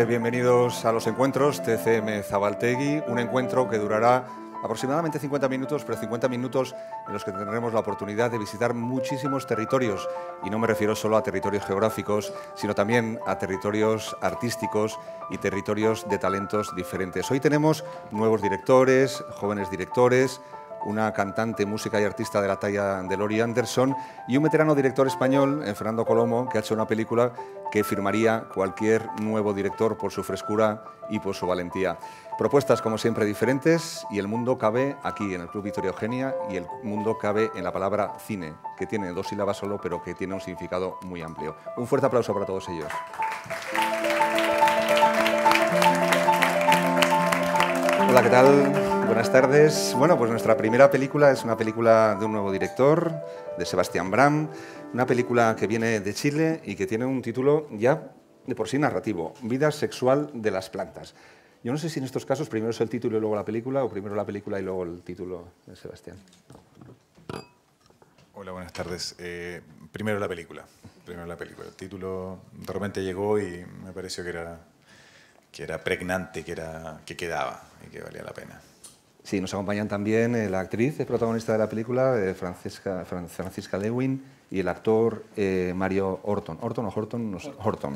Bienvenidos a los encuentros TCM Zabaltegui, un encuentro que durará aproximadamente 50 minutos, pero 50 minutos en los que tendremos la oportunidad de visitar muchísimos territorios, y no me refiero solo a territorios geográficos, sino también a territorios artísticos y territorios de talentos diferentes. Hoy tenemos nuevos directores, jóvenes directores, una cantante, música y artista de la talla de Laurie Anderson y un veterano director español, Fernando Colomo, que ha hecho una película que firmaría cualquier nuevo director por su frescura y por su valentía. Propuestas, como siempre, diferentes, y el mundo cabe aquí en el Club Victoria Eugenia, y el mundo cabe en la palabra cine, que tiene 2 sílabas solo, pero que tiene un significado muy amplio. Un fuerte aplauso para todos ellos. Hola, ¿qué tal? Buenas tardes. Bueno, pues nuestra primera película es una película de un nuevo director, de Sebastián Bram, una película que viene de Chile y que tiene un título ya de por sí narrativo, Vida sexual de las plantas. Yo no sé si en estos casos primero es el título y luego la película, o primero la película y luego el título de Sebastián. Hola, buenas tardes. Primero la película. El título de repente llegó y me pareció que era pregnante, que quedaba y que valía la pena. Sí, nos acompañan también la actriz protagonista de la película, Francisca Lewin, y el actor Mario Horton. ¿Horton o Horton? No sé. Horton.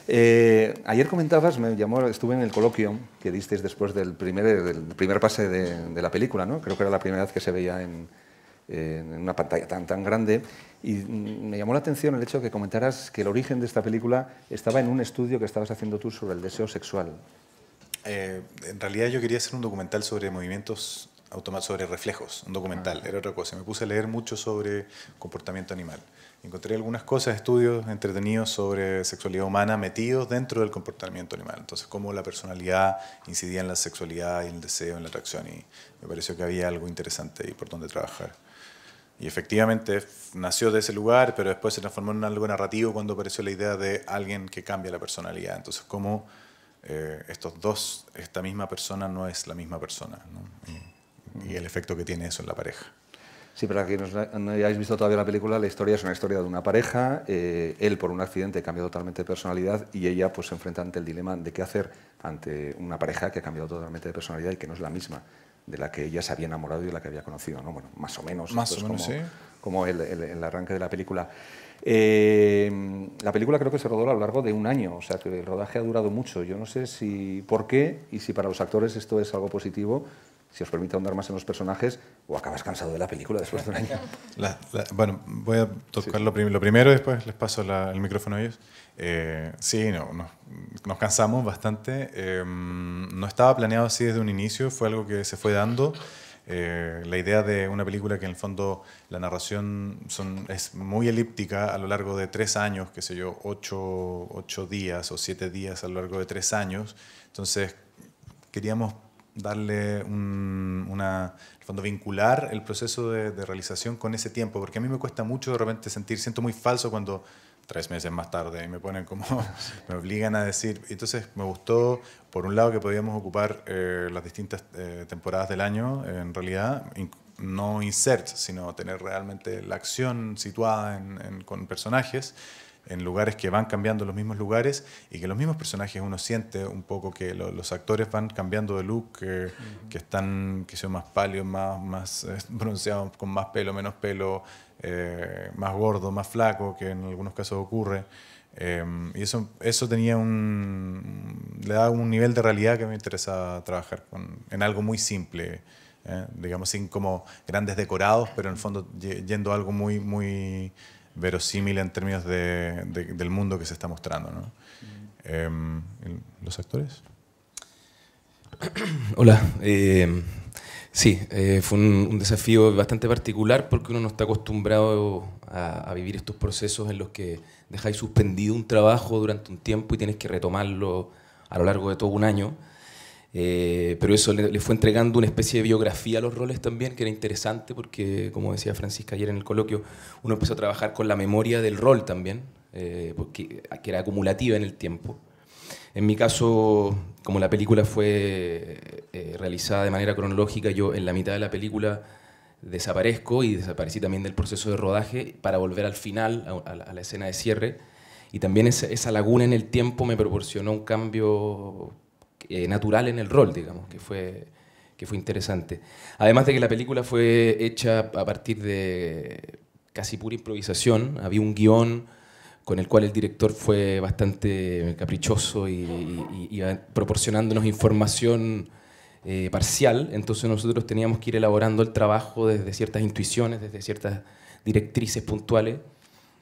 Ayer comentabas, estuve en el coloquio que disteis después del primer pase de la película, ¿no? Creo que era la primera vez que se veía en una pantalla tan grande, y me llamó la atención el hecho de que comentaras que el origen de esta película estaba en un estudio que estabas haciendo tú sobre el deseo sexual. En realidad yo quería hacer un documental sobre movimientos automáticos, sobre reflejos, un documental, era otra cosa. Me puse a leer mucho sobre comportamiento animal. Encontré algunas cosas, estudios entretenidos sobre sexualidad humana metidos dentro del comportamiento animal. Entonces, cómo la personalidad incidía en la sexualidad y en el deseo, en la atracción. Y me pareció que había algo interesante ahí por donde trabajar. Y efectivamente nació de ese lugar, pero después se transformó en algo narrativo cuando apareció la idea de alguien que cambia la personalidad. Entonces, cómo esta misma persona no es la misma persona, ¿no? Y el efecto que tiene eso en la pareja. Sí, para quienes no hayáis visto todavía la película, la historia es una historia de una pareja. Él, por un accidente, cambia totalmente de personalidad, y ella pues se enfrenta ante el dilema de qué hacer ante una pareja que ha cambiado totalmente de personalidad y que no es la misma de la que ella se había enamorado y de la que había conocido, ¿no? Bueno, más o menos. Más o menos, sí. Como el arranque de la película. La película creo que se rodó a lo largo de un año, o sea que el rodaje ha durado mucho. Yo no sé por qué, y si para los actores esto es algo positivo, si os permite ahondar más en los personajes, o acabas cansado de la película después de un año. Bueno, voy a tocar lo primero y después les paso el micrófono a ellos. Sí, nos cansamos bastante. No estaba planeado así desde un inicio, fue algo que se fue dando. La idea de una película que en el fondo la narración es muy elíptica a lo largo de 3 años, qué sé yo, 8 días o 7 días a lo largo de 3 años. Entonces queríamos darle en el fondo vincular el proceso de realización con ese tiempo, porque a mí me cuesta mucho de repente siento muy falso cuando 3 meses más tarde y me ponen como, me obligan a decir. Entonces me gustó, por un lado, que podíamos ocupar las distintas temporadas del año, en realidad, no insert, sino tener realmente la acción situada con personajes en lugares que van cambiando los mismos lugares, y que los mismos personajes uno siente un poco que los actores van cambiando de look, que están, que son más pálidos, más bronceados, con más pelo, menos pelo, más gordo, más flaco, que en algunos casos ocurre. Y eso tenía le daba un nivel de realidad que me interesaba trabajar en algo muy simple, digamos, sin como grandes decorados, pero en el fondo yendo a algo muy, muy verosímil en términos del mundo que se está mostrando, ¿no? ¿Los actores? Hola. Sí, fue un desafío bastante particular, porque uno no está acostumbrado a vivir estos procesos en los que dejáis suspendido un trabajo durante un tiempo y tienes que retomarlo a lo largo de todo un año. Pero eso le fue entregando una especie de biografía a los roles también, que era interesante, porque, como decía Francisca ayer en el coloquio, uno empezó a trabajar con la memoria del rol también, que era acumulativa en el tiempo. En mi caso, como la película fue realizada de manera cronológica. Yo en la mitad de la película desaparezco y desaparecí también del proceso de rodaje para volver al final, a la escena de cierre. Y también esa laguna en el tiempo me proporcionó un cambio natural en el rol, digamos, que fue interesante. Además de que la película fue hecha a partir de casi pura improvisación. Había un guión con el cual el director fue bastante caprichoso y iba proporcionándonos información parcial, entonces nosotros teníamos que ir elaborando el trabajo desde ciertas intuiciones, desde ciertas directrices puntuales,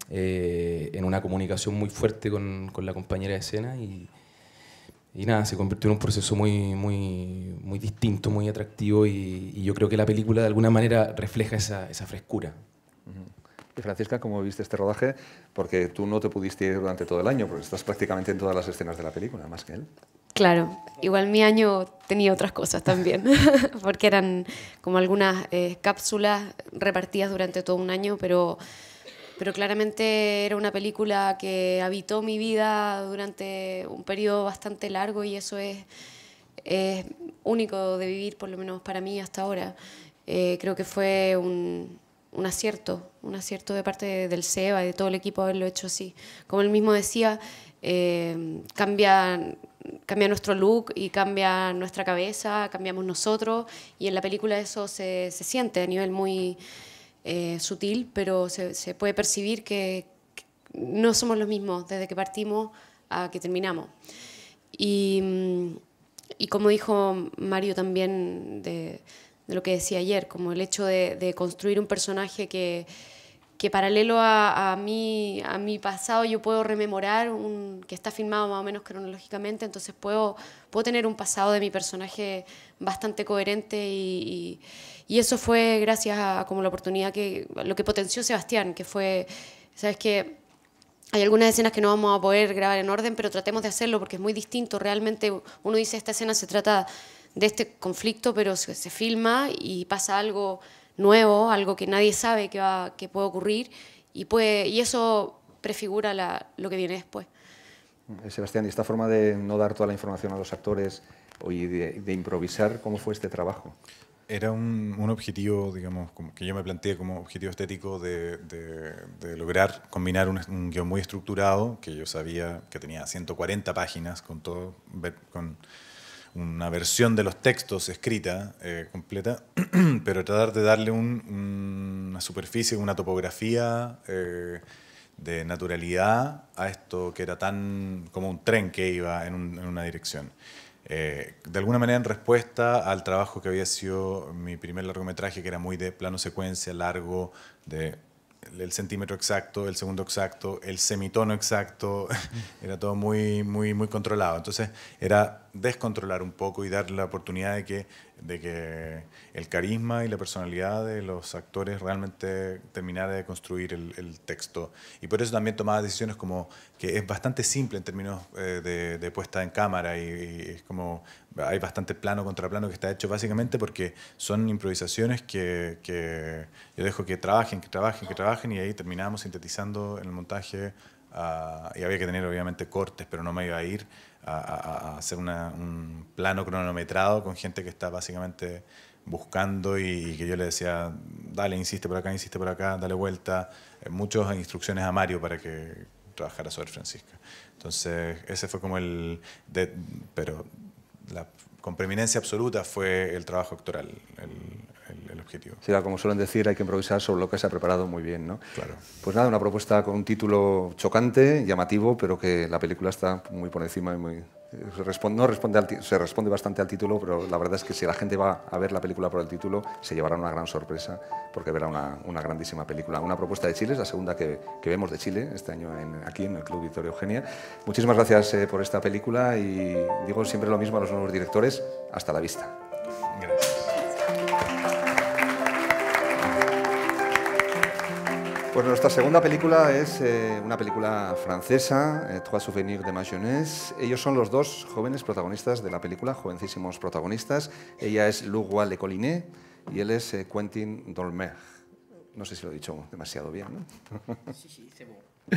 en una comunicación muy fuerte con la compañera de escena y nada, se convirtió en un proceso muy distinto, muy atractivo y yo creo que la película de alguna manera refleja esa frescura. Y Francisca, ¿cómo viste este rodaje? Porque tú no te pudiste ir durante todo el año, porque estás prácticamente en todas las escenas de la película, más que él. Claro, igual mi año tenía otras cosas también, porque eran como algunas cápsulas repartidas durante todo un año, pero claramente era una película que habitó mi vida durante un periodo bastante largo y eso es único de vivir, por lo menos para mí hasta ahora. Creo que fue un acierto de parte del SEBA y de todo el equipo haberlo hecho así. Como él mismo decía, cambia nuestro look y cambia nuestra cabeza, cambiamos nosotros y en la película eso se siente a nivel muy sutil, pero se puede percibir que no somos los mismos desde que partimos a que terminamos. Y como dijo Mario también de lo que decía ayer, como el hecho de construir un personaje que paralelo a mi pasado yo puedo rememorar, que está filmado más o menos cronológicamente, entonces puedo tener un pasado de mi personaje bastante coherente y eso fue gracias a como la oportunidad lo que potenció Sebastián, que fue, sabes que hay algunas escenas que no vamos a poder grabar en orden, pero tratemos de hacerlo porque es muy distinto, realmente uno dice esta escena se trata de este conflicto, pero se filma y pasa algo nuevo, algo que nadie sabe que puede ocurrir y eso prefigura lo que viene después. Sebastián, ¿y esta forma de no dar toda la información a los actores y de improvisar, cómo fue este trabajo? Era un objetivo, digamos, como que yo me planteé como objetivo estético de lograr combinar un guión muy estructurado, que yo sabía que tenía 140 páginas, con una versión de los textos escrita, completa, pero tratar de darle una superficie, una topografía de naturalidad a esto que era tan como un tren que iba en una dirección. De alguna manera en respuesta al trabajo que había sido mi primer largometraje, que era muy de plano secuencia, largo, el centímetro exacto, el segundo exacto, el semitono exacto, era todo muy controlado. Entonces era descontrolar un poco y dar la oportunidad de que el carisma y la personalidad de los actores realmente terminara de construir el texto. Y por eso también tomaba decisiones como que es bastante simple en términos de puesta en cámara y es como hay bastante plano contra plano que está hecho básicamente porque son improvisaciones que yo dejo que trabajen y ahí terminamos sintetizando en el montaje y había que tener obviamente cortes, pero no me iba a ir a hacer un plano cronometrado con gente que está básicamente buscando y que yo le decía, dale, insiste por acá, dale vuelta, muchas instrucciones a Mario para que trabajara sobre Francisca. Entonces ese fue como pero con preeminencia absoluta fue el trabajo actoral, el objetivo. Sí, como suelen decir, hay que improvisar sobre lo que se ha preparado muy bien, ¿no? Claro. Pues nada, una propuesta con un título chocante, llamativo, pero que la película está muy por encima y se responde bastante al título, pero la verdad es que si la gente va a ver la película por el título, se llevará una gran sorpresa, porque verá una grandísima película. Una propuesta de Chile, es la segunda que vemos de Chile este año aquí en el Club Victoria Eugenia. Muchísimas gracias por esta película y digo siempre lo mismo a los nuevos directores, hasta la vista. Gracias. Pues nuestra segunda película es una película francesa, Trois souvenirs de ma jeunesse. Ellos son los dos jóvenes protagonistas de la película, jovencísimos protagonistas. Ella es Lu Le Collinet y él es Quentin Dolmer. No sé si lo he dicho demasiado bien, ¿no? Sí, c'est bon.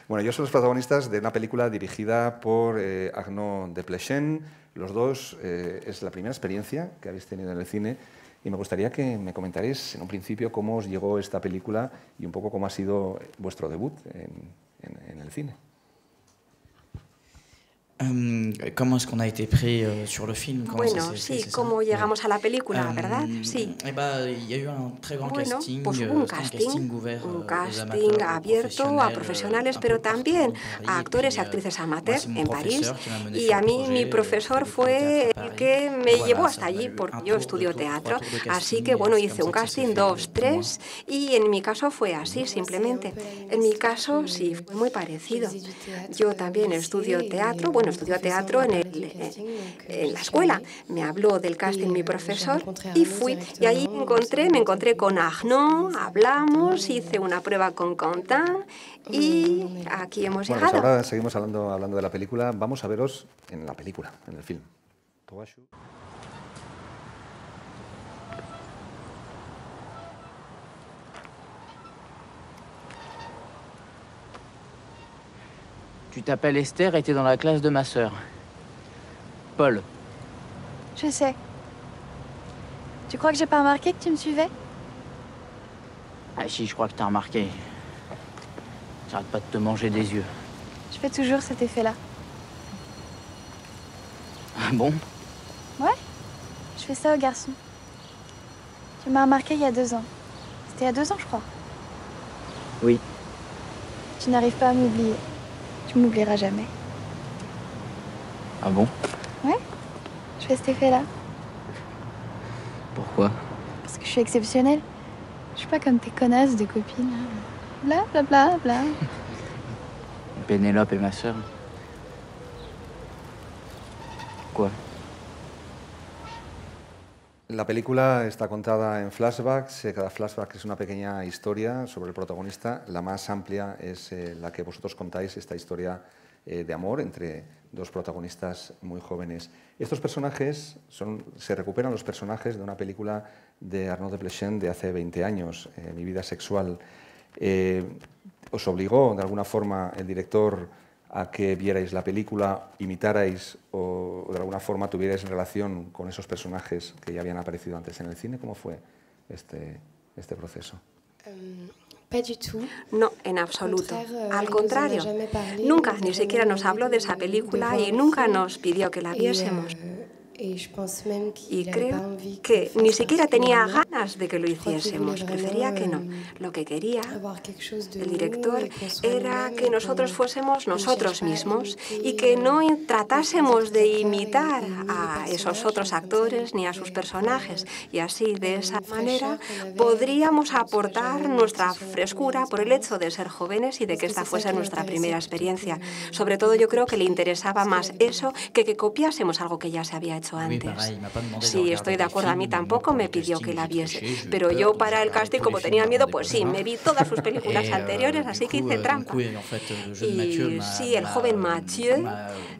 Bueno, ellos son los protagonistas de una película dirigida por Arnaud Desplechin. Los dos es la primera experiencia que habéis tenido en el cine y me gustaría que me comentarais en un principio cómo os llegó esta película y un poco cómo ha sido vuestro debut en el cine. ¿Cómo es qu'on a été pris sur le film? Bueno, sí, cómo llegamos a la película, ¿verdad? Sí. Bueno, pues hubo un casting abierto a profesionales, pero también a actores y actrices amateurs en París. Y a mí mi profesor fue el que me llevó hasta allí, porque yo estudio teatro. Así que, bueno, hice un casting, 2, 3, y en mi caso fue así, simplemente. En mi caso, sí, fue muy parecido. Yo también estudio teatro, bueno, estudió teatro en la escuela. Me habló del casting mi profesor y fui. Y ahí me encontré con Arnaud, hablamos, hice una prueba con Quentin y aquí hemos llegado. Pues ahora seguimos hablando de la película. Vamos a veros en la película, en el film. Tu t'appelles Esther et t'es dans la classe de ma sœur. Paul. Je sais. Tu crois que j'ai pas remarqué que tu me suivais? Ah si, je crois que t'as remarqué. J'arrête pas de te manger des yeux. Je fais toujours cet effet-là. Ah bon? Ouais. Je fais ça aux garçons. Tu m'as remarqué il y a 2 ans. C'était il y a 2 ans, je crois. Oui. Tu n'arrives pas à m'oublier. Tu m'oublieras jamais. Ah bon? Ouais. Je fais cet effet-là. Pourquoi? Parce que je suis exceptionnelle. Je suis pas comme tes connasses de copines. Bla bla bla bla. Pénélope et ma sœur. Quoi? La película está contada en flashbacks. Cada flashback es una pequeña historia sobre el protagonista. La más amplia es la que vosotros contáis, esta historia de amor entre dos protagonistas muy jóvenes. Estos personajes se recuperan los personajes de una película de Arnaud Desplechin de hace 20 años, Mi vida sexual. ¿Os obligó de alguna forma el director a que vierais la película, imitarais o de alguna forma tuvierais relación con esos personajes que ya habían aparecido antes en el cine? ¿Cómo fue este proceso? No, en absoluto. Al contrario, nunca ni siquiera nos habló de esa película y nunca nos pidió que la viésemos. Y creo que ni siquiera tenía ganas de que lo hiciésemos, prefería que no. Lo que quería el director era que nosotros fuésemos nosotros mismos y que no tratásemos de imitar a esos otros actores ni a sus personajes. Y así, de esa manera, podríamos aportar nuestra frescura por el hecho de ser jóvenes y de que esta fuese nuestra primera experiencia. Sobre todo, yo creo que le interesaba más eso que copiásemos algo que ya se había hecho antes. Sí, estoy de acuerdo. A mí tampoco me pidió que la viese. Pero yo para el casting, como tenía miedo, pues sí, me vi todas sus películas anteriores, así que hice trampa. Y sí, el joven Mathieu,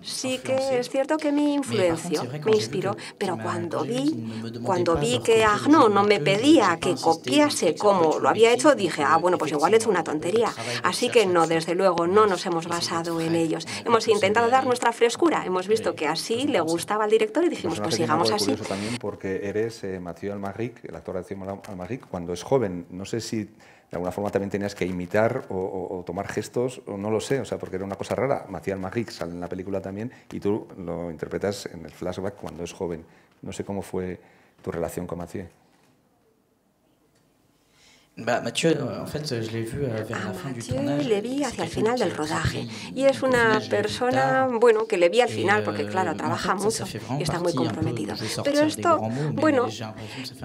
sí que es cierto que me influenció, me inspiró. Pero cuando vi que Arnaud no me pedía que copiase como lo había hecho, dije, bueno, pues igual he hecho una tontería. Así que no, desde luego, no nos hemos basado en ellos. Hemos intentado dar nuestra frescura. Hemos visto que así le gustaba al director y dijimos, pues sigamos así. Curioso también porque eres Mathieu Amalric, el actor de Amalric, cuando es joven. No sé si de alguna forma también tenías que imitar o tomar gestos, o no lo sé, o sea, porque era una cosa rara. Mathieu Amalric sale en la película también y tú lo interpretas en el flashback cuando es joven. No sé cómo fue tu relación con Mathieu. Mathieu, en fait, je l'ai vu vers la fin du tournage. Le vi hacia el final del rodaje y es una persona, bueno, que le vi al final porque, claro, trabaja mucho y está muy comprometido. Pero esto, bueno,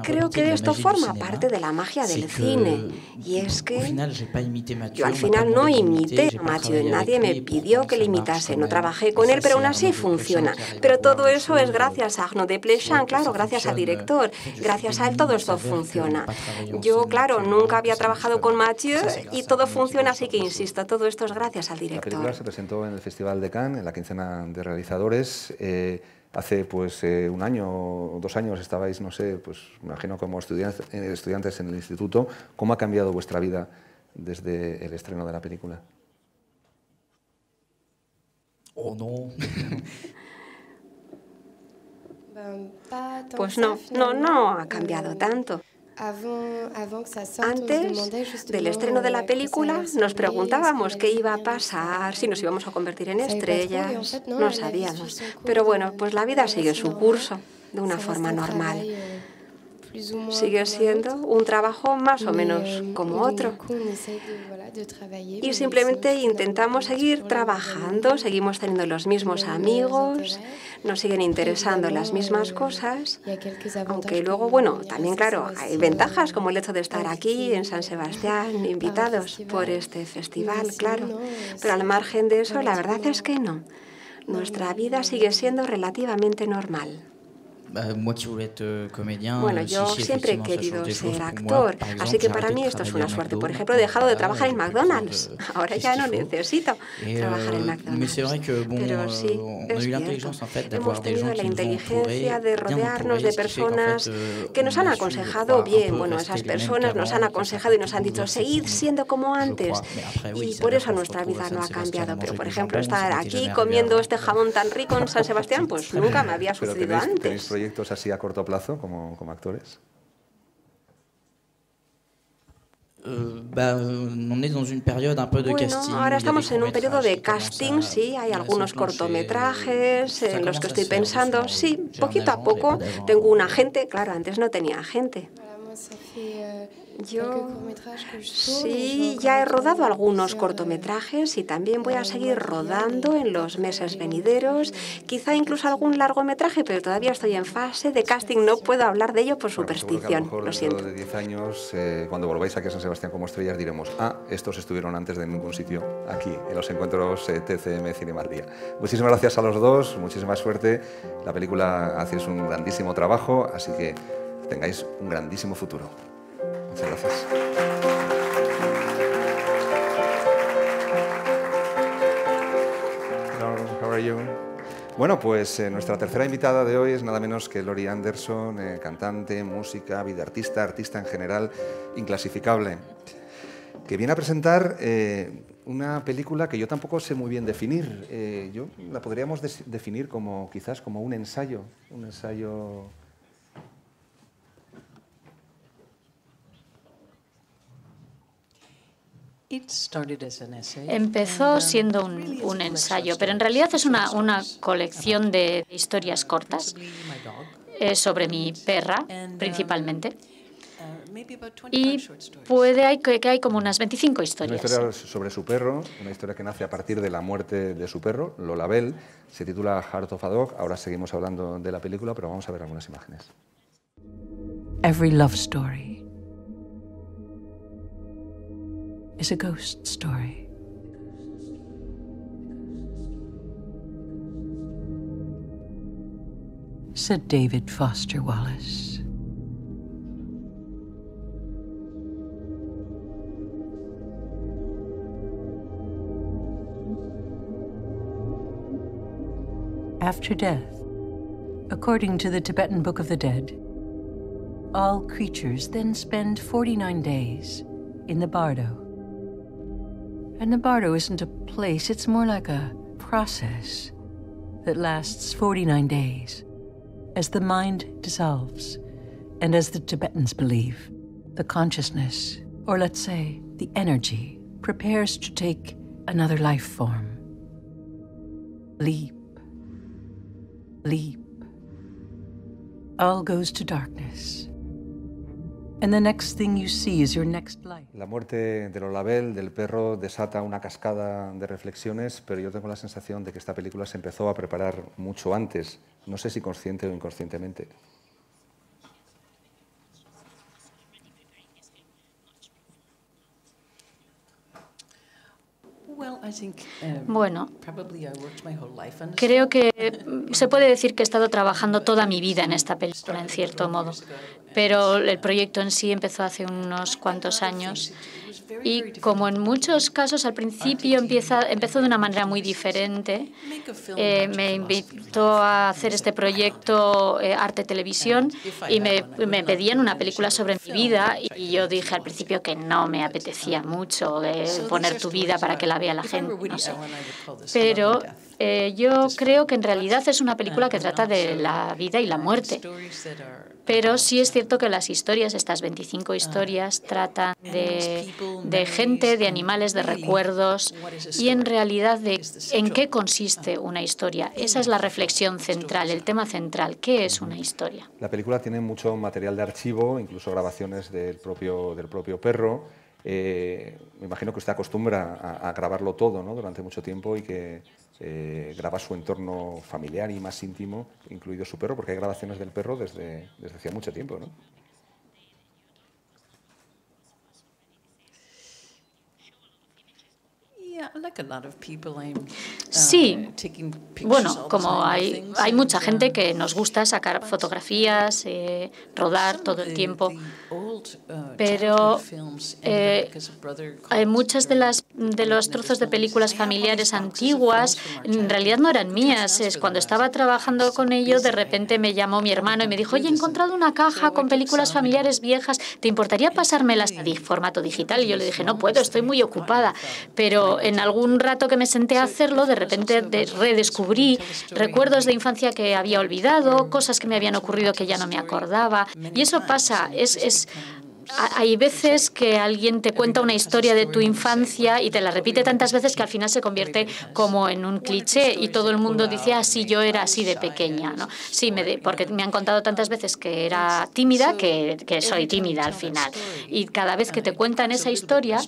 creo que esto forma parte de la magia del cine y es que yo al final no imité a Mathieu, nadie me pidió que le imitase, no trabajé con él, pero aún así funciona. Pero todo eso es gracias a Arnaud Desplechin, claro, gracias al director, gracias a él todo esto funciona. Yo, claro, nunca había trabajado con Mathieu y todo funciona, así que insisto, todo esto es gracias al director. La película se presentó en el Festival de Cannes, en la quincena de realizadores. Hace pues 1 año o 2 años estabais, no sé, pues me imagino como estudiantes en el instituto. ¿Cómo ha cambiado vuestra vida desde el estreno de la película? Oh, no. Pues no ha cambiado tanto. Antes del estreno de la película nos preguntábamos qué iba a pasar, si nos íbamos a convertir en estrellas, no sabíamos. Pero bueno, pues la vida sigue su curso de una forma normal. Sigue siendo un trabajo más o menos como otro. Y simplemente intentamos seguir trabajando, seguimos teniendo los mismos amigos, nos siguen interesando las mismas cosas, aunque luego, bueno, también claro, hay ventajas como el hecho de estar aquí en San Sebastián, invitados por este festival, claro. Pero al margen de eso, la verdad es que no. Nuestra vida sigue siendo relativamente normal. Bueno, yo siempre he querido ser actor, así que para mí esto es una suerte. Por ejemplo, he dejado de trabajar en McDonald's. Ahora ya no necesito trabajar en McDonald's. Pero sí, es cierto. Hemos tenido la inteligencia de rodearnos de personas que nos han aconsejado bien. Bueno, esas personas nos han aconsejado y nos han dicho, seguid siendo como antes. Y por eso nuestra vida no ha cambiado. Pero, por ejemplo, estar aquí comiendo este jamón tan rico en San Sebastián, pues nunca me había sucedido antes. ¿Proyectos así a corto plazo como actores? Bueno, ahora estamos en un periodo de casting, sí, hay algunos cortometrajes en los que estoy pensando. Sí, poquito a poco tengo un agente, claro, antes no tenía agente. Yo sí, ya he rodado algunos cortometrajes y también voy a seguir rodando en los meses venideros, quizá incluso algún largometraje, pero todavía estoy en fase de casting, no puedo hablar de ello por superstición, lo siento. De 10 años, cuando volváis aquí a San Sebastián como estrellas, diremos, estos estuvieron antes de ningún sitio, aquí, en los encuentros TCM Cinema al Día. Muchísimas gracias a los dos, muchísima suerte, la película hacéis un grandísimo trabajo, así que tengáis un grandísimo futuro. Muchas gracias. Hello, how are you? Bueno, pues nuestra tercera invitada de hoy es nada menos que Laurie Anderson, cantante, música, vida artista, artista en general, inclasificable, que viene a presentar una película que yo tampoco sé muy bien definir. Yo la podríamos definir como quizás como un ensayo. Empezó siendo un ensayo, pero en realidad es una colección de historias cortas sobre mi perra, principalmente. Y que hay como unas 25 historias. Una historia sobre su perro, una historia que nace a partir de la muerte de su perro, Lola Bell. Se titula Heart of a Dog. Ahora seguimos hablando de la película, pero vamos a ver algunas imágenes. Every love story is a ghost story. Said David Foster Wallace. After death, according to the Tibetan Book of the Dead, all creatures then spend 49 days in the bardo. And the bardo isn't a place, it's more like a process that lasts 49 days as the mind dissolves and as the Tibetans believe, the consciousness, or let's say the energy, prepares to take another life form. Leap, leap. All goes to darkness. And the next thing you see is your next life. La muerte de Lola Bell, del perro, desata una cascada de reflexiones, pero yo tengo la sensación de que esta película se empezó a preparar mucho antes, no sé si consciente o inconscientemente. Bueno, creo que se puede decir que he estado trabajando toda mi vida en esta película, en cierto modo, pero el proyecto en sí empezó hace unos cuantos años y, como en muchos casos, al principio empezó de una manera muy diferente. Me invitó a hacer este proyecto Arte Televisión y me pedían una película sobre mi vida y yo dije al principio que no me apetecía mucho poner tu vida para que la vea la gente, no sé. Pero Yo creo que en realidad es una película que trata de la vida y la muerte. Pero sí es cierto que las historias, estas 25 historias, tratan de gente, de animales, de recuerdos y en realidad de en qué consiste una historia. Esa es la reflexión central, el tema central. ¿Qué es una historia? La película tiene mucho material de archivo, incluso grabaciones del propio perro. Me imagino que usted acostumbra a grabarlo todo, ¿no?, durante mucho tiempo y que graba su entorno familiar y más íntimo, incluido su perro, porque hay grabaciones del perro desde hacía mucho tiempo, ¿no? Sí, bueno, como hay mucha gente que nos gusta sacar fotografías, rodar todo el tiempo, pero muchas de los trozos de películas familiares antiguas en realidad no eran mías. Cuando estaba trabajando con ello, de repente me llamó mi hermano y me dijo: oye, he encontrado una caja con películas familiares viejas, ¿te importaría pasármelas en formato digital? Y yo le dije: no puedo, estoy muy ocupada, pero en algún rato que me senté a hacerlo, de repente redescubrí recuerdos de infancia que había olvidado, cosas que me habían ocurrido que ya no me acordaba. Y eso pasa, hay veces que alguien te cuenta una historia de tu infancia y te la repite tantas veces que al final se convierte como en un cliché y todo el mundo dice: ah, sí, yo era así de pequeña, ¿no? Sí, porque me han contado tantas veces que era tímida que soy tímida al final. Y cada vez que te cuentan esa historia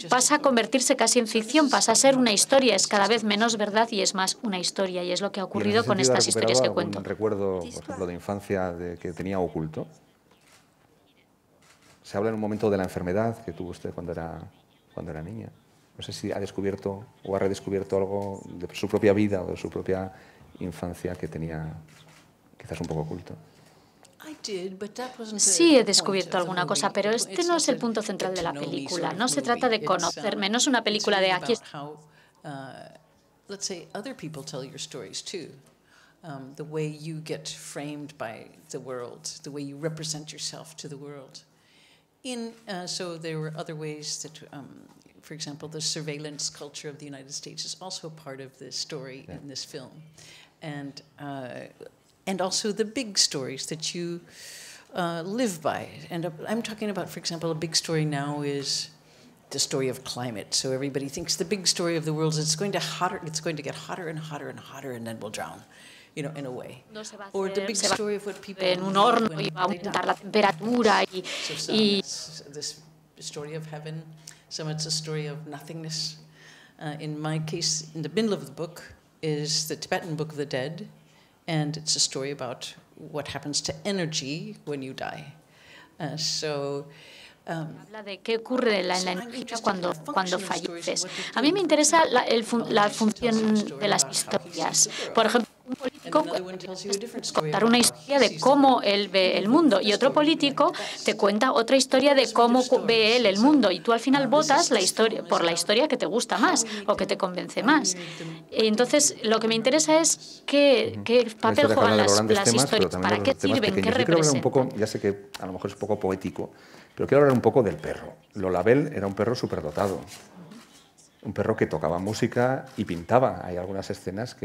pasa a convertirse casi en ficción, pasa a ser una historia, es cada vez menos verdad y es más una historia, y es lo que ha ocurrido con estas historias que cuento. ¿Un recuerdo, por ejemplo, de infancia que tenía oculto? Se habla en un momento de la enfermedad que tuvo usted cuando era niña. No sé si ha descubierto o ha redescubierto algo de su propia vida o de su propia infancia que tenía quizás un poco oculto. Sí, he descubierto alguna cosa, pero este no es el punto central de la película. No se trata de conocerme, no es una película de aquí. The way you get framed by the world, the way you represent yourself to the world. So there were other ways that, for example, the surveillance culture of the United States is also part of this story in this film, and also the big stories that you live by. And I'm talking about, for example, a big story now is the story of climate. So everybody thinks the big story of the world is it's going to get hotter and hotter and hotter, and then we'll drown. You know, in a way. Or the big story of what people en un horno y va a aumentar la temperatura y this story of heaven, some it's a story of nothingness. In my case, in the middle of the book is the Tibetan Book of the Dead, and it's a story about what happens to energy when you die. Habla de qué ocurre en la energía cuando falleces. A mí me interesa la función de las historias. Por ejemplo, un político contar una historia de cómo él ve el mundo y otro político te cuenta otra historia de cómo ve él el mundo, y tú al final votas por la historia que te gusta más o que te convence más. Y entonces lo que me interesa es qué papel juegan las historias, para qué sirven, qué representan. Ya sé que a lo mejor es un poco poético, pero quiero hablar un poco del perro. Lola Bell era un perro superdotado, un perro que tocaba música y pintaba. Hay algunas escenas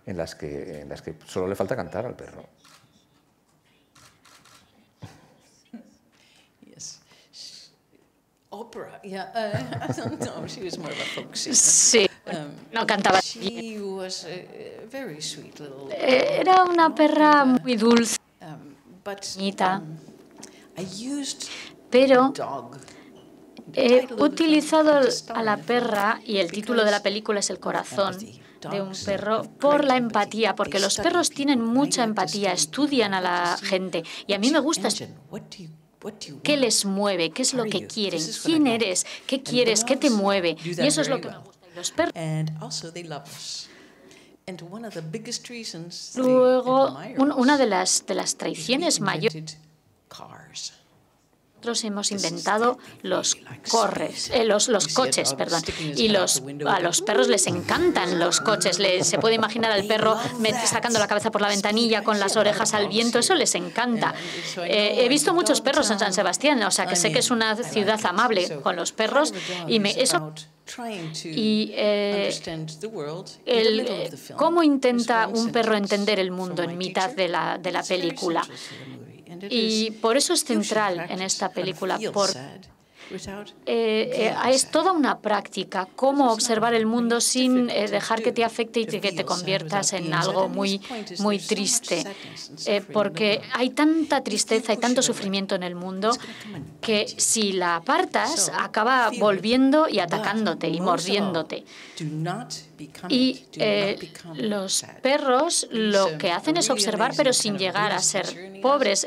en las que solo le falta cantar al perro. Yes. Opera, yeah. No, she was more of a folk singer. Sí, no cantaba. She was a very sweet little. Era una perra muy dulce, bonita. Pero he utilizado a la perra, y el título de la película es El corazón de un perro, por la empatía, porque los perros tienen mucha empatía, estudian a la gente, y a mí me gusta qué les mueve, qué es lo que quieren, quién eres, qué quieres, qué te mueve, y eso es lo que me gusta de los perros. Luego, una de las traiciones mayores. Nosotros hemos inventado los coches, y a los perros les encantan los coches. Se puede imaginar al perro sacando la cabeza por la ventanilla con las orejas al viento, eso les encanta. He visto muchos perros en San Sebastián, o sea que sé que es una ciudad amable con los perros, y eso Y cómo intenta un perro entender el mundo en mitad de la película. Y por eso es central en esta película, es toda una práctica, cómo observar el mundo sin dejar que te afecte y que te conviertas en algo muy, muy triste. Porque hay tanta tristeza, hay tanto sufrimiento en el mundo que si la apartas, acaba volviendo y atacándote y mordiéndote. Y los perros lo que hacen es observar, pero sin llegar a ser pobres,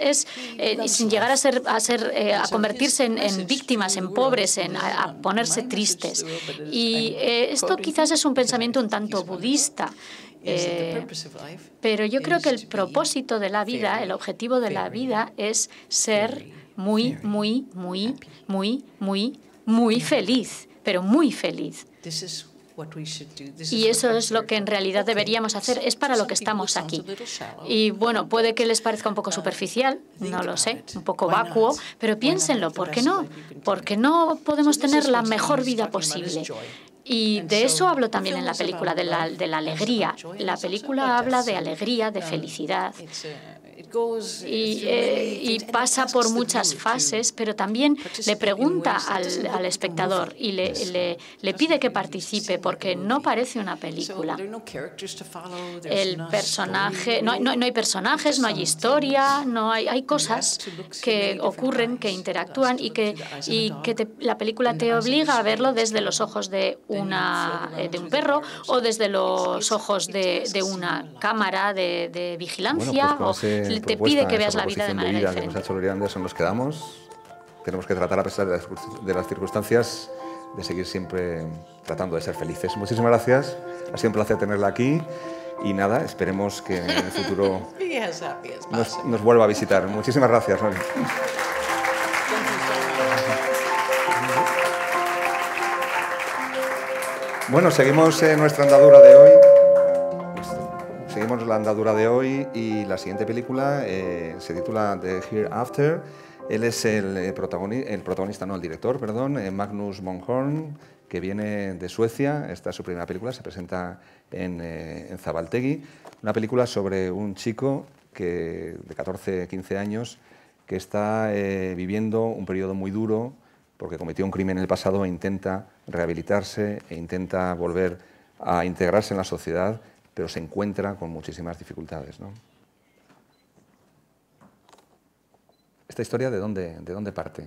sin llegar a convertirse en víctimas, en pobres, a ponerse tristes. Y esto quizás es un pensamiento un tanto budista. Pero yo creo que el propósito de la vida, el objetivo de la vida es ser muy, muy, muy, muy, muy, muy feliz, pero muy feliz. Y eso es lo que en realidad deberíamos hacer, es para lo que estamos aquí. Y bueno, puede que les parezca un poco superficial, no lo sé, un poco vacuo, pero piénsenlo, ¿por qué no? Porque no podemos tener la mejor vida posible. Y de eso hablo también en la película, de la alegría. La película habla de alegría, de felicidad. Y pasa por muchas fases, pero también le pregunta al espectador y le pide que participe, porque no parece una película. El personaje, no hay personajes, no hay historia, hay cosas que ocurren, que interactúan y que la película te obliga a verlo desde los ojos de un perro o desde los ojos de una cámara de vigilancia. Bueno, pues te pide que veas la vida de manera diferente. Que nos ha hecho Gloria Anderson, nos quedamos. Tenemos que tratar, a pesar de las circunstancias, de seguir siempre tratando de ser felices. Muchísimas gracias. Ha sido un placer tenerla aquí. Y nada, esperemos que en el futuro nos vuelva a visitar. Muchísimas gracias, Gloria. Bueno, seguimos nuestra andadura de hoy. Seguimos la andadura de hoy y la siguiente película se titula The Hereafter. Él es el director, Magnus Monhorn, que viene de Suecia. Esta es su primera película, se presenta en Zabaltegui. Una película sobre un chico de 14, 15 años que está viviendo un periodo muy duro porque cometió un crimen en el pasado e intenta rehabilitarse e intenta volver a integrarse en la sociedad, pero se encuentra con muchísimas dificultades, ¿no? ¿Esta historia de dónde parte?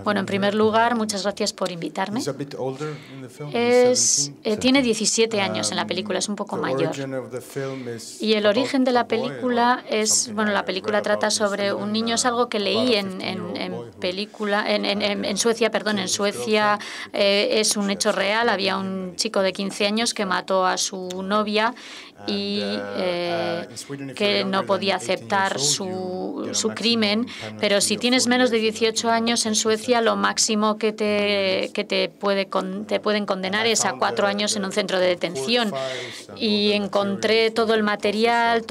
Bueno, en primer lugar, muchas gracias por invitarme. Tiene 17 años en la película, es un poco mayor. Y el origen de la película la película trata sobre un niño, es algo que leí en Suecia, En Suecia es un hecho real. Había un chico de 15 años que mató a su novia y que no podía aceptar su crimen, pero si tienes menos de 18 años en Suecia, lo máximo que te pueden condenar es a 4 años en un centro de detención. Y encontré todo el material,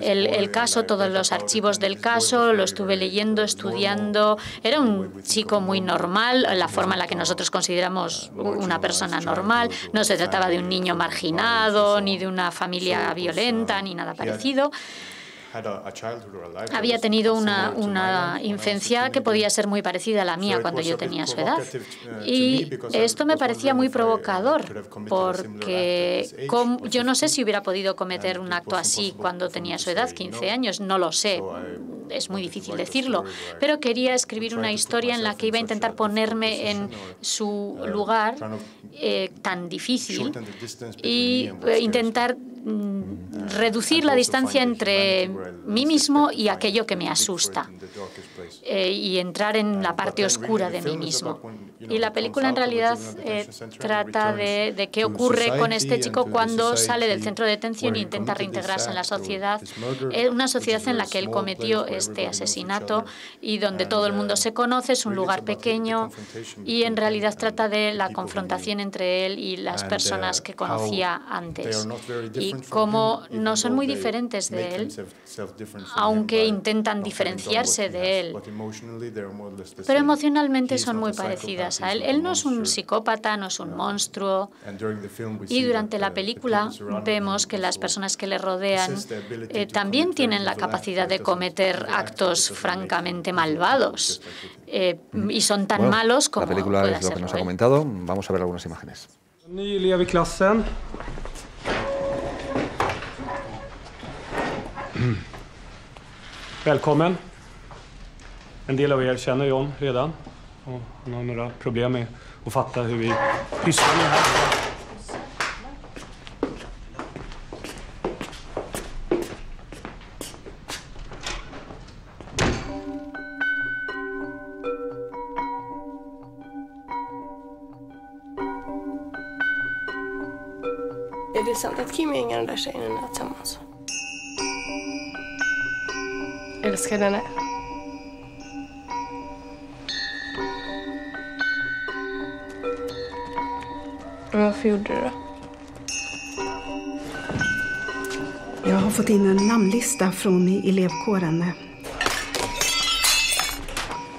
el caso, todos los archivos del caso, lo estuve leyendo, estudiando. Era un chico muy normal, la forma en la que nosotros consideramos una persona normal. No se trataba de un niño marginal, ni de una familia violenta, ni nada parecido. Había tenido una infancia que podía ser muy parecida a la mía cuando yo tenía su edad. Y esto me parecía muy provocador, porque yo no sé si hubiera podido cometer un acto así cuando tenía su edad, 15 años, no lo sé. Es muy difícil decirlo, pero quería escribir una historia en la que iba a intentar ponerme en su lugar tan difícil y intentar reducir la distancia entre mí mismo y aquello que me asusta y entrar en la parte oscura de mí mismo. Y la película en realidad trata de qué ocurre con este chico cuando sale del centro de detención e intenta reintegrarse en la sociedad, una sociedad en la que él cometió este asesinato y donde todo el mundo se conoce, es un lugar pequeño y en realidad trata de la confrontación entre él y las personas que conocía antes y cómo no son muy diferentes de él, aunque intentan diferenciarse de él. Pero emocionalmente son muy parecidas a él. Él no es un psicópata, no es un monstruo. Y durante la película vemos que las personas que le rodean también tienen la capacidad de cometer actos francamente malvados. Y son tan malos como la película pueda es lo que serlo nos ha él. comentado. Vamos a ver algunas imágenes. Ny elev i klassen. Välkommen. En del av er känner John redan och han har några problem med att fatta hur vi pysslar med här. Är det sant att Kim och den där tjejen är tillsammans? Älskar den här. Varför gjorde du det? Jag har fått in en namnlista från elevkåren.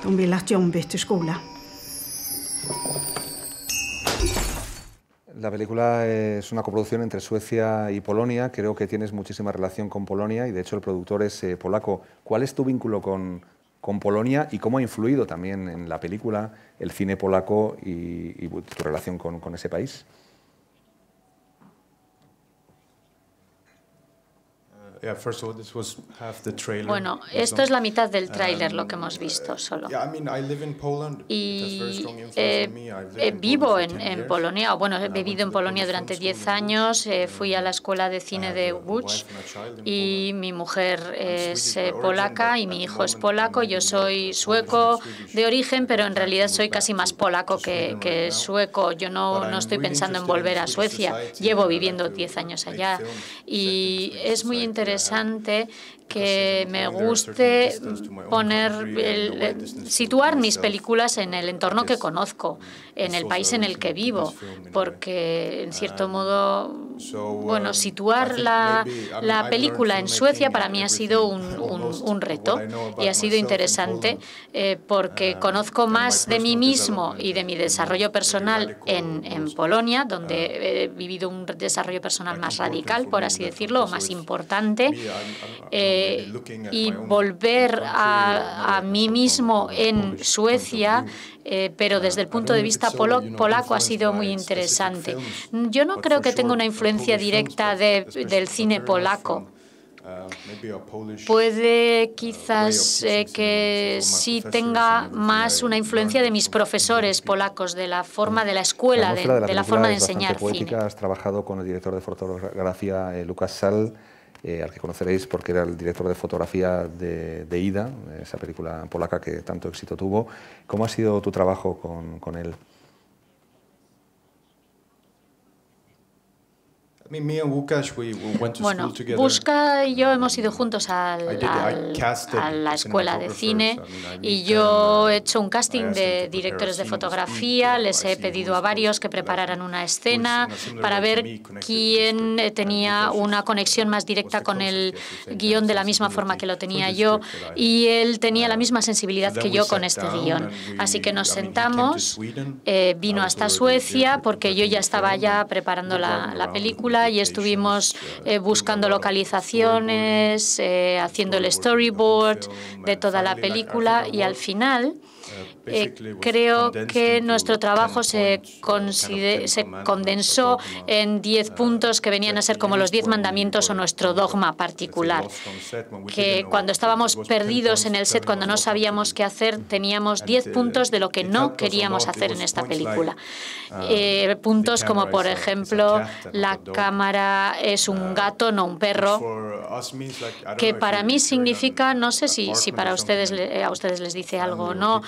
De vill att John byter skola. La película es una coproducción entre Suecia y Polonia. Creo que tienes muchísima relación con Polonia y de hecho el productor es polaco. ¿Cuál es tu vínculo con Polonia y cómo ha influido también en la película el cine polaco y tu relación con ese país? Bueno, esto es la mitad del tráiler, lo que hemos visto solo. Y vivo en Polonia, o bueno, he vivido en Polonia durante 10 años, fui a la escuela de cine de Łódź y mi mujer es polaca y mi hijo es polaco. Yo soy sueco de origen, pero en realidad soy casi más polaco que sueco. Yo no estoy pensando en volver a Suecia, llevo viviendo 10 años allá y es muy interesante que me guste situar mis películas en el entorno que conozco, en el país en el que vivo, porque en cierto modo, bueno, situar la película en Suecia para mí ha sido un reto y ha sido interesante porque conozco más de mí mismo y de mi desarrollo personal en Polonia, donde he vivido un desarrollo personal más radical, por así decirlo, o más importante. Y volver a mí mismo en Suecia, pero desde el punto de vista polaco ha sido muy interesante. Yo no creo que tenga una influencia directa del cine polaco. Puede quizás que sí tenga más una influencia de mis profesores polacos, de la forma de la escuela, de la forma de enseñar cine. Has trabajado con el director de fotografía Lukas Sal, al que conoceréis porque era el director de fotografía de Ida, esa película polaca que tanto éxito tuvo. ¿Cómo ha sido tu trabajo con él? Bueno, Buska y yo hemos ido juntos a la escuela de cine y yo he hecho un casting de directores de fotografía, les he pedido a varios que prepararan una escena para ver quién tenía una conexión más directa con el guión de la misma forma que lo tenía yo y él tenía la misma sensibilidad que yo con este guión. Así que nos sentamos, vino hasta Suecia porque yo ya estaba allá preparando la película y estuvimos buscando localizaciones, haciendo el storyboard de toda la película y al final creo que nuestro trabajo se condensó en 10 puntos que venían a ser como los 10 mandamientos o nuestro dogma particular. Que cuando estábamos perdidos en el set, cuando no sabíamos qué hacer, teníamos 10 puntos de lo que no queríamos hacer en esta película. Puntos como, por ejemplo, la cámara es un gato, no un perro, que para mí significa, no sé si a ustedes les dice algo o no,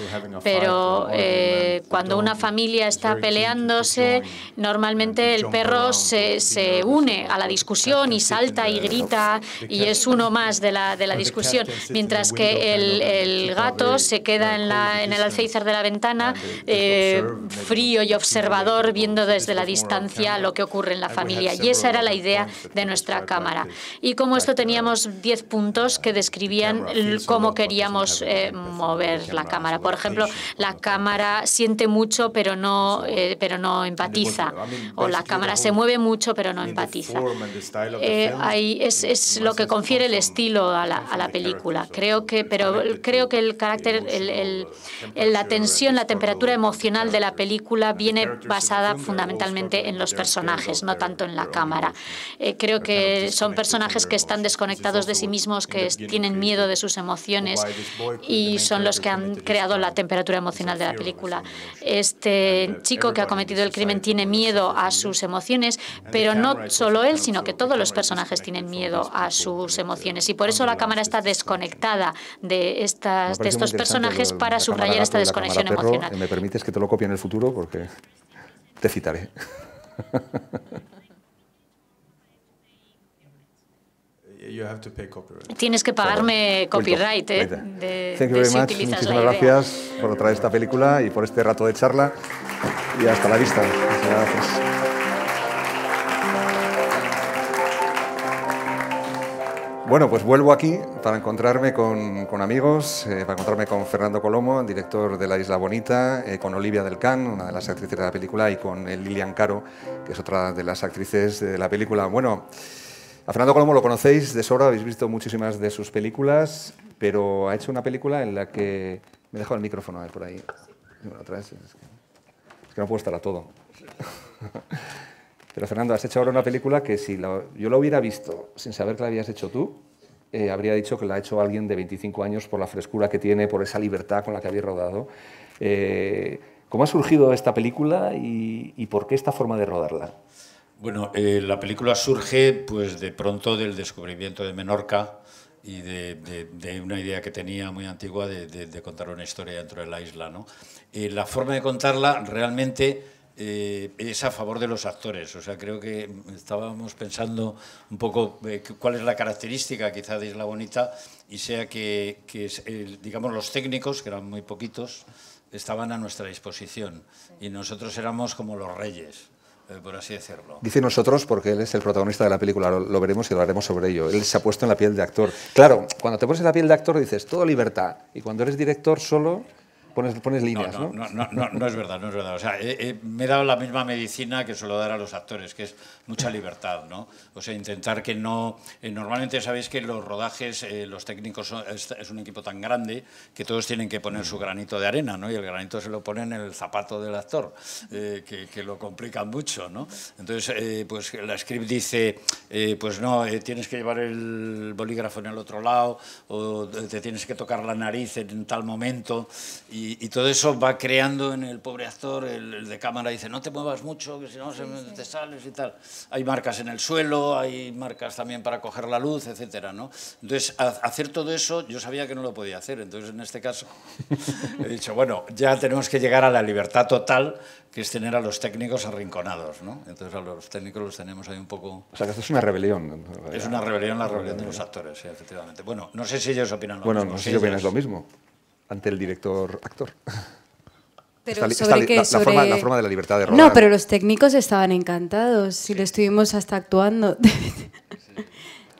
pero cuando una familia está peleándose, normalmente el perro se une a la discusión y salta y grita y es uno más de la discusión, mientras que el gato se queda en el alféizar de la ventana, frío y observador, viendo desde la distancia lo que ocurre en la familia. Y esa era la idea de nuestra cámara. Y como esto teníamos 10 puntos que describían cómo queríamos mover la cámara. Por ejemplo, la cámara siente mucho pero no empatiza, o la cámara se mueve mucho pero no empatiza. Es lo que confiere el estilo a la película. Creo que el carácter, la tensión, la temperatura emocional de la película viene basada fundamentalmente en los personajes, no tanto en la cámara. Creo que son personajes que están desconectados de sí mismos, que tienen miedo de sus emociones y son los que han creado la temperatura emocional de la película. Este chico que ha cometido el crimen tiene miedo a sus emociones, pero no solo él, sino que todos los personajes tienen miedo a sus emociones y por eso la cámara está desconectada de estos personajes para subrayar esta desconexión emocional. ¿Me permites que te lo copie en el futuro? Porque te citaré. Tienes que pagarme copyright Thank you very much. Muchísimas gracias por traer esta película y por este rato de charla. Y hasta la vista. Gracias. Bueno, pues vuelvo aquí para encontrarme con amigos, para encontrarme con Fernando Colomo, director de La Isla Bonita, con Olivia del Can, una de las actrices de la película, y con Lilian Caro, que es otra de las actrices de la película. Bueno, a Fernando Colomo lo conocéis de sobra, habéis visto muchísimas de sus películas, pero ha hecho una película en la que... Me he dejado el micrófono por ahí. Otra vez, es que no puedo estar a todo. Pero Fernando, has hecho ahora una película que si yo la hubiera visto sin saber que la habías hecho tú, habría dicho que la ha hecho alguien de 25 años por la frescura que tiene, por esa libertad con la que habéis rodado. ¿Cómo ha surgido esta película y por qué esta forma de rodarla? Bueno, la película surge pues de pronto del descubrimiento de Menorca y de una idea que tenía muy antigua de contar una historia dentro de la isla, ¿no? La forma de contarla realmente es a favor de los actores. O sea, creo que estábamos pensando un poco cuál es la característica quizá de Isla Bonita, y sea que digamos, los técnicos, que eran muy poquitos, estaban a nuestra disposición y nosotros éramos como los reyes, por así decirlo. Dice nosotros porque él es el protagonista de la película, lo veremos y hablaremos sobre ello. Él se ha puesto en la piel de actor. Claro, cuando te pones en la piel de actor dices todo libertad, y cuando eres director solo pones líneas, ¿no? No es verdad, no es verdad. O sea, me he dado la misma medicina que suelo dar a los actores, que es mucha libertad, ¿no? O sea, intentar que no... normalmente sabéis que los rodajes, los técnicos, es un equipo tan grande que todos tienen que poner su granito de arena, ¿no? Y el granito se lo ponen en el zapato del actor, que lo complican mucho, ¿no? Entonces, pues la script dice, pues no, tienes que llevar el bolígrafo en el otro lado, o te tienes que tocar la nariz en tal momento, y todo eso va creando en el pobre actor, el de cámara dice, no te muevas mucho, que si no te sales y tal. Hay marcas en el suelo, hay marcas también para coger la luz, etcétera, ¿no? Entonces, hacer todo eso, yo sabía que no lo podía hacer. Entonces, en este caso, he dicho, bueno, ya tenemos que llegar a la libertad total, que es tener a los técnicos arrinconados, ¿no? Entonces, a los técnicos los tenemos ahí un poco... O sea, que esto es una rebelión. Es una rebelión, la rebelión de los actores, sí, efectivamente. Bueno, no sé si ellos opinan lo mismo. Bueno, no sé si opinas lo mismo ante el director-actor. Pero la forma de la libertad de rodar. No, pero los técnicos estaban encantados y lo estuvimos hasta actuando.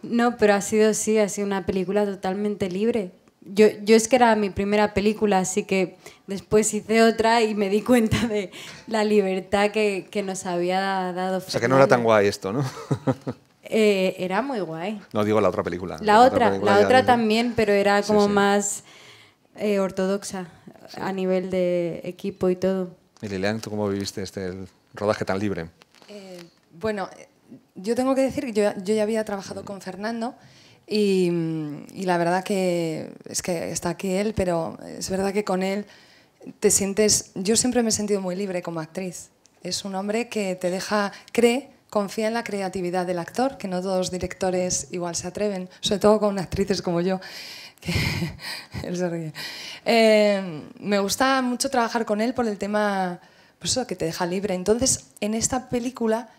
No, pero ha sido una película totalmente libre. Yo es que era mi primera película, así que después hice otra y me di cuenta de la libertad que nos había dado. O sea, que no era tan guay esto, ¿no? Era muy guay. No, digo la otra película. La otra también, pero era como más ortodoxa a nivel de equipo y todo. Y Lilian, ¿tú cómo viviste el rodaje tan libre? Bueno, yo tengo que decir que yo ya había trabajado con Fernando y la verdad que es que está aquí él, pero es verdad que con él te sientes... Yo siempre me he sentido muy libre como actriz. Es un hombre que te deja, confía en la creatividad del actor, que no todos los directores igual se atreven, sobre todo con actrices como yo. Él se ríe. Me gusta mucho trabajar con él por el tema, pues eso, que te deja libre. Entonces, en esta película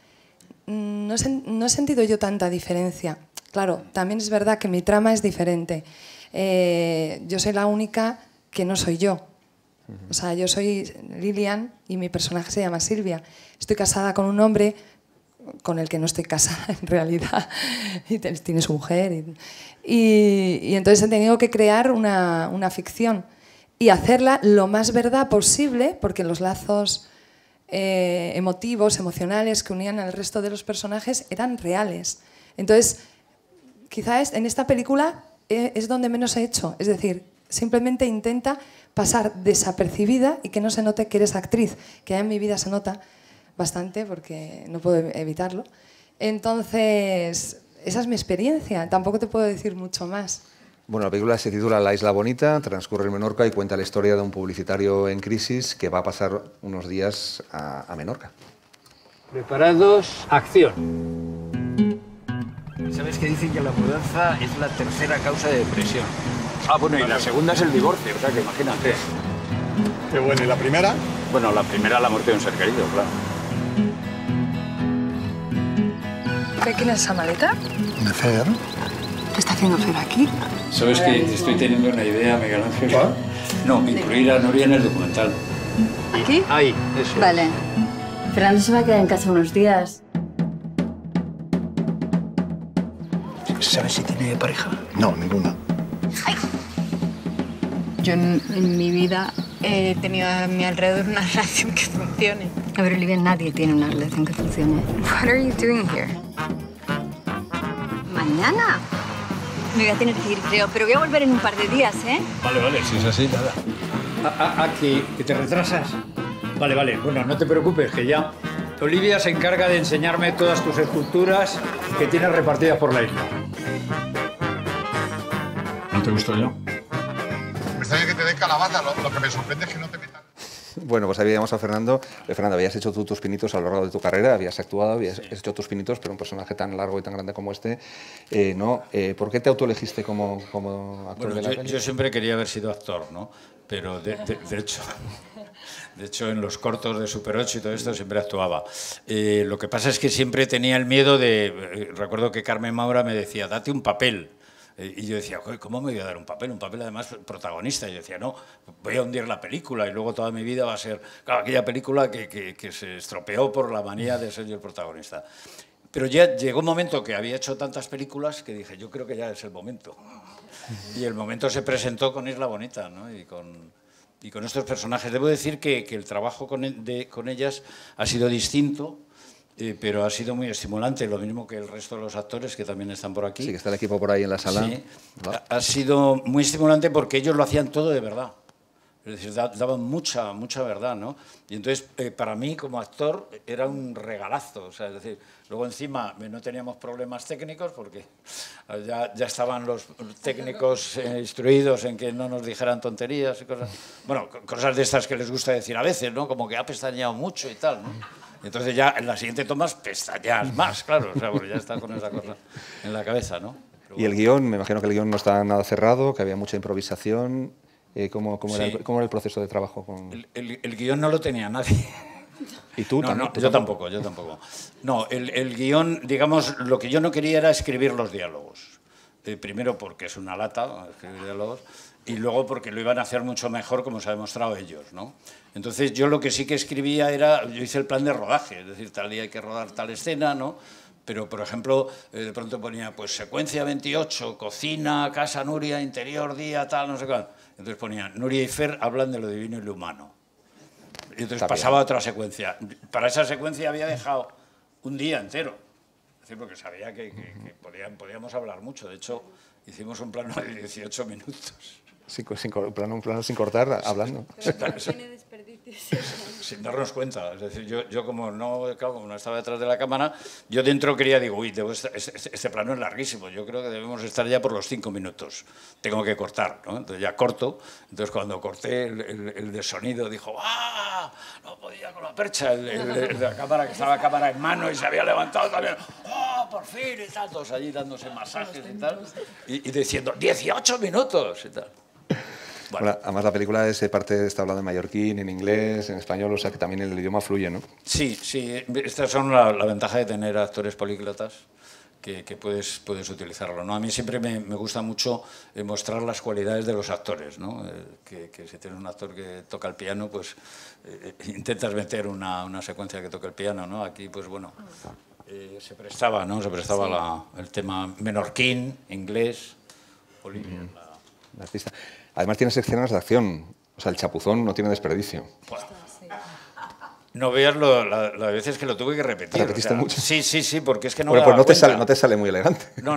no he sentido yo tanta diferencia. Claro, también es verdad que mi trama es diferente. Yo soy la única que no soy yo. O sea, yo soy Lilian y mi personaje se llama Silvia. Estoy casada con un hombre con el que no estoy casada en realidad. Y tiene su mujer. Y entonces he tenido que crear una ficción y hacerla lo más verdad posible, porque los lazos emotivos, emocionales que unían al resto de los personajes eran reales. Entonces, quizás en esta película es donde menos he hecho. Es decir, simplemente intenta pasar desapercibida y que no se note que eres actriz, que en mi vida se nota bastante porque no puedo evitarlo. Entonces, esa es mi experiencia, tampoco te puedo decir mucho más. Bueno, la película se titula La Isla Bonita, transcurre en Menorca y cuenta la historia de un publicitario en crisis que va a pasar unos días a Menorca. Preparados, acción. ¿Sabes que dicen que la mudanza es la tercera causa de depresión? Ah, bueno, y la segunda es el divorcio, o sea que imagínate. Qué bueno, ¿y la primera? Bueno, la primera la muerte de un ser querido, claro. ¿Quién es esa maleta? De Fer. ¿Qué está haciendo Fer aquí? ¿Sabes que estoy teniendo una idea, Miguel Ángel? ¿Ah? No, incluir a Nuria en el documental. ¿Aquí? Ahí, eso. Vale. Fernando se va a quedar en casa unos días. ¿Sabes si tiene pareja? No, ninguna. Ay. Yo en mi vida he tenido a mi alrededor una relación que funcione. A ver, Olivia, nadie tiene una relación que funcione. What are you doing here? Mañana me voy a tener que ir, creo, pero voy a volver en un par de días, ¿eh? Vale, si es así, nada. ¿Que te retrasas? Vale, bueno, no te preocupes, que ya Olivia se encarga de enseñarme todas tus esculturas que tienes repartidas por la isla. ¿No te gustó yo? Me extraña que te den calabaza, lo que me sorprende es que no te metan. Bueno, pues ahí veíamos a Fernando. Fernando, habías hecho tú tus pinitos a lo largo de tu carrera, habías actuado, habías hecho tus pinitos, pero un personaje tan largo y tan grande como este, ¿no? ¿Por qué te autoelegiste como actor de la peli? Yo siempre quería haber sido actor, ¿no? Pero de hecho, en los cortos de Super 8 y todo esto siempre actuaba. Lo que pasa es que siempre tenía el miedo de... recuerdo que Carmen Maura me decía, date un papel. Y yo decía, ¿cómo me voy a dar un papel? Un papel además protagonista. Y yo decía, no, voy a hundir la película y luego toda mi vida va a ser aquella película que se estropeó por la manía de ser yo el protagonista. Pero ya llegó un momento que había hecho tantas películas que dije, yo creo que ya es el momento. Y el momento se presentó con Isla Bonita, ¿no? y con estos personajes. Debo decir que el trabajo con ellas ha sido distinto, pero ha sido muy estimulante, lo mismo que el resto de los actores que también están por aquí. Sí, que está el equipo por ahí en la sala. Sí, ha sido muy estimulante porque ellos lo hacían todo de verdad. Es decir, daban mucha verdad, ¿no? Y entonces, para mí, como actor, era un regalazo. O sea, es decir, luego encima no teníamos problemas técnicos porque ya estaban los técnicos instruidos en que no nos dijeran tonterías y cosas. Bueno, cosas de estas que les gusta decir a veces, ¿no? Como que ha pestañeado mucho y tal, ¿no? Entonces ya en la siguiente tomas pestañas más, claro, o sea, porque ya está con esa cosa en la cabeza, ¿no? Y el guión, me imagino que el guión no está nada cerrado, que había mucha improvisación. ¿Cómo era el proceso de trabajo? El guión no lo tenía nadie. ¿Y tú? No, yo tampoco. No, el guión, digamos, lo que yo no quería era escribir los diálogos. Primero porque es una lata escribir diálogos y luego porque lo iban a hacer mucho mejor como se ha demostrado ellos, ¿no? Entonces yo lo que sí que escribía era, yo hice el plan de rodaje, es decir, tal día hay que rodar tal escena, ¿no? Pero, por ejemplo, de pronto ponía, pues, secuencia 28, cocina, casa Nuria, interior, día, tal, no sé cuál. Entonces ponía, Nuria y Fer hablan de lo divino y lo humano. Y entonces pasaba a otra secuencia. Para esa secuencia había dejado un día entero. Es decir, porque sabía que podíamos hablar mucho. De hecho, hicimos un plano de 18 minutos. Un plano sin cortar, hablando. Sin darnos cuenta. Es decir, yo como no estaba detrás de la cámara, yo dentro digo, uy, este plano es larguísimo, yo creo que debemos estar ya por los 5 minutos. Tengo que cortar, ¿no? Entonces ya corto. Entonces cuando corté, el de sonido dijo, ¡ah! No podía con la percha. El de la cámara, que estaba la cámara en mano y se había levantado también. ¡Ah! por fin, y tal, todos allí dándose masajes y tal, y diciendo, 18 minutos y tal. Bueno, además la película está hablada en mallorquín, en inglés, en español, o sea que también el idioma fluye, ¿no? Sí, estas son la ventaja de tener actores políglotas, que puedes utilizarlo, ¿no? A mí siempre me gusta mucho mostrar las cualidades de los actores, ¿no? Que si tienes un actor que toca el piano, pues intentas meter una secuencia que toque el piano, ¿no? Aquí, pues bueno, se prestaba, ¿no? El tema menorquín, inglés, Olivia, la artista. Además tienes escenas de acción, o sea, el chapuzón no tiene desperdicio. Bueno, no veas las veces que lo tuve que repetir. ¿Repetiste mucho? Sí, porque es que no bueno, me daba pues cuenta. No te sale muy elegante. No,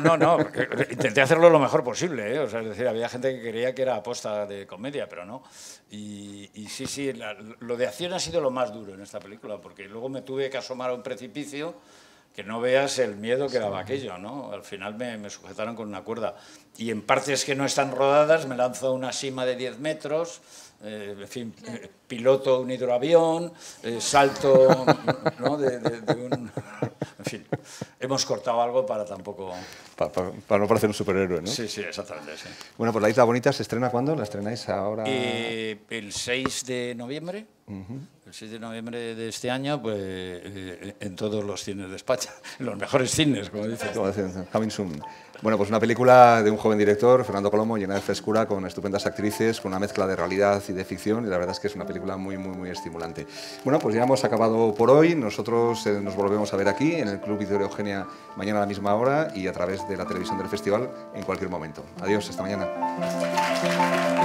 intenté hacerlo lo mejor posible, ¿eh? O sea, es decir, había gente que creía que era aposta de comedia, pero no. Y sí, lo de acción ha sido lo más duro en esta película, porque luego me tuve que asomar a un precipicio, que no veas el miedo que daba aquello, ¿no? Al final me sujetaron con una cuerda. Y en partes que no están rodadas me lanzo a una sima de 10 metros, en fin, piloto un hidroavión, salto, ¿no? de un... En fin, hemos cortado algo para tampoco... Para no parecer un superhéroe, ¿no? Sí, exactamente, sí. Bueno, pues La Isla Bonita se estrena ¿cuándo? ¿La estrenáis ahora? El 6 de noviembre. El 6 de noviembre de este año, pues en todos los cines de España, en los mejores cines, como dices. Coming soon. Bueno, pues una película de un joven director, Fernando Colomo, llena de frescura, con estupendas actrices, con una mezcla de realidad y de ficción, y la verdad es que es una película muy estimulante. Bueno, pues ya hemos acabado por hoy. Nosotros nos volvemos a ver aquí, en el Club Victoria Eugenia, mañana a la misma hora y a través de la televisión del festival en cualquier momento. Adiós, hasta mañana.